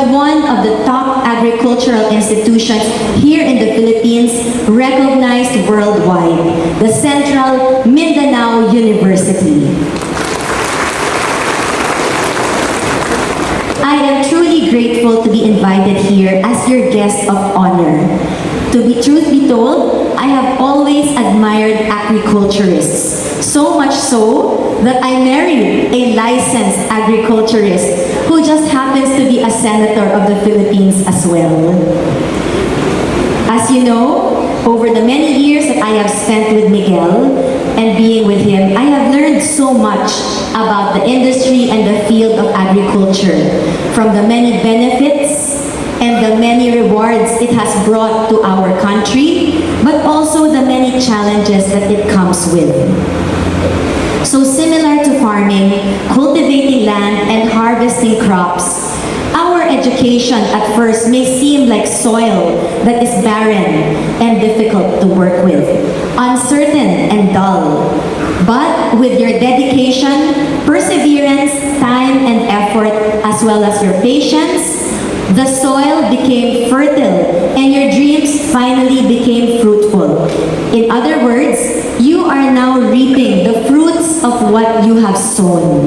but one of the top agricultural institutions here in the Philippines, recognized worldwide, the Central Mindanao University. I am truly grateful to be invited here as your guest of honor. Truth be told, I have always admired agriculturists, so much so that I married a licensed agriculturist who just happens to be a senator of the Philippines as well. As you know, over the many years that I have spent with Miguel and being with him, I have learned so much about the industry and the field of agriculture, from the many benefits and the many rewards it has brought to our country, but also the many challenges that it comes with. So similar to farming, cultivating land and harvesting crops, our education at first may seem like soil that is barren and difficult to work with, uncertain and dull. But with your dedication, perseverance, time and effort, as well as your patience, the soil became fertile and your dreams finally became fruitful. In other words, you are now reaping the fruits of what you have sown.